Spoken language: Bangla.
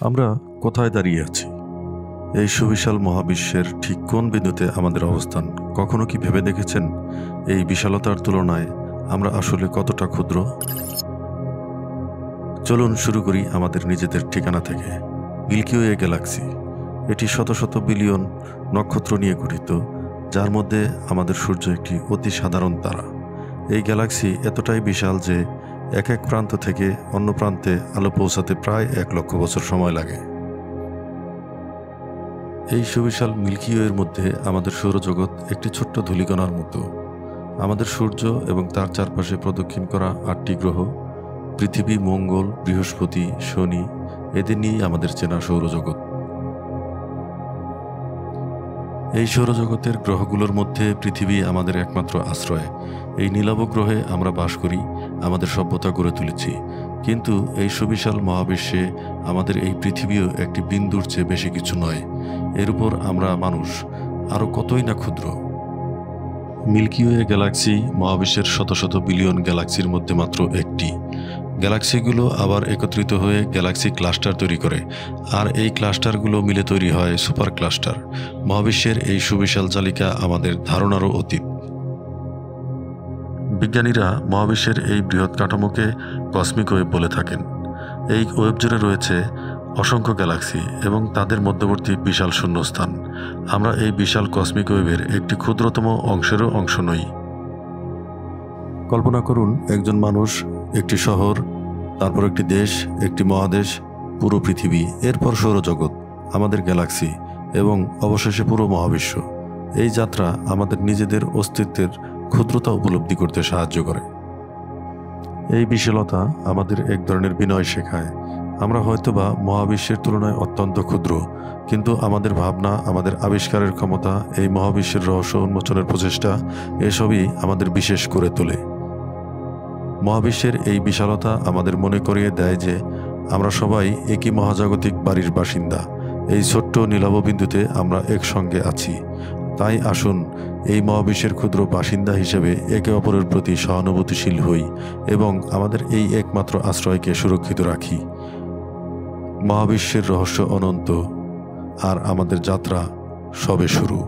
আমরা কোথায় দাঁড়িয়ে আছি? এই সুবিশাল মহাবিশ্বের ঠিক কোন বিন্দুতে আমাদের অবস্থান? কখনো কি ভেবে দেখেছেন এই বিশালতার তুলনায় আমরা আসলে কতটা ক্ষুদ্র? চলুন শুরু করি আমাদের নিজেদের ঠিকানা থেকে। মিল্কি ওয়ে গ্যালাক্সি, এটি শত শত বিলিয়ন নক্ষত্র নিয়ে গঠিত, যার মধ্যে আমাদের সূর্য একটি অতি সাধারণ তারা। এই গ্যালাক্সি এতটাই বিশাল যে এক এক প্রান্ত থেকে অন্য প্রান্তে আলো পৌঁছাতে প্রায় 1,00,000 বছর সময় লাগে। এই সুবিশাল মিল্কি ওয়ের মধ্যে আমাদের সৌরজগৎ একটি ছোট্ট ধূলিকণার মতো। আমাদের সূর্য এবং তার চারপাশে প্রদক্ষিণ করা 8টি গ্রহ, পৃথিবী, মঙ্গল, বৃহস্পতি, শনি, এদের নিয়েই আমাদের চেনা সৌরজগৎ। এই সৌরজগতের গ্রহগুলোর মধ্যে পৃথিবী আমাদের একমাত্র আশ্রয়। এই নীলাভ গ্রহে আমরা বাস করি, আমাদের সভ্যতা গড়ে তুলেছি। কিন্তু এই সুবিশাল মহাবিশ্বে আমাদের এই পৃথিবীও একটি বিন্দুর চেয়ে বেশি কিছু নয়। এর উপর আমরা মানুষ আরও কতই না ক্ষুদ্র। মিল্কি ওয়ে গ্যালাক্সি মহাবিশ্বের শত শত বিলিয়ন গ্যালাক্সির মধ্যে মাত্র একটি। গ্যালাক্সিগুলো আবার একত্রিত হয়ে গ্যালাক্সি ক্লাস্টার তৈরি করে, আর এই ক্লাস্টারগুলো মিলে তৈরি হয় সুপার ক্লাস্টার। মহাবিশ্বের এই সুবিশাল জালিকা আমাদের ধারণারও অতীত। বিজ্ঞানীরা মহাবিশ্বের এই বৃহৎ কাঠামোকে কসমিক ওয়েব বলে থাকেন। এই ওয়েব জুড়ে রয়েছে অসংখ্য গ্যালাক্সি এবং তাদের মধ্যবর্তী বিশাল শূন্যস্থান। আমরা এই বিশাল কসমিক ওয়েবের একটি ক্ষুদ্রতম অংশেরও অংশ নই। কল্পনা করুন, একজন মানুষ, একটি শহর, তারপর একটি দেশ, একটি মহাদেশ, পুরো পৃথিবী, এরপর সৌরজগৎ, আমাদের গ্যালাক্সি এবং অবশেষে পুরো মহাবিশ্ব। এই যাত্রা আমাদের নিজেদের অস্তিত্বের ক্ষুদ্রতা উপলব্ধি করতে সাহায্য করে। এই বিশালতা আমাদের এক ধরনের বিনয় শেখায়। আমরা হয়তোবা মহাবিশ্বের তুলনায় অত্যন্ত ক্ষুদ্র, কিন্তু আমাদের ভাবনা, আমাদের আবিষ্কারের ক্ষমতা, এই মহাবিশ্বের রহস্য উন্মোচনের প্রচেষ্টা, এসবই আমাদের বিশেষ করে তোলে। মহাবিশ্বের এই বিশালতা আমাদের মনে করিয়ে দেয় যে আমরা সবাই একই মহাজাগতিক বাড়ির বাসিন্দা। এই ছোট্ট নীলাভ বিন্দুতে আমরা একসঙ্গে আছি। তাই আসুন এই মহাবিশ্বের ক্ষুদ্র বাসিন্দা হিসেবে একে অপরের প্রতি সহানুভূতিশীল হই এবং আমাদের এই একমাত্র আশ্রয়কে সুরক্ষিত রাখি। মহাবিশ্বের রহস্য অনন্ত, আর আমাদের যাত্রা সবে শুরু।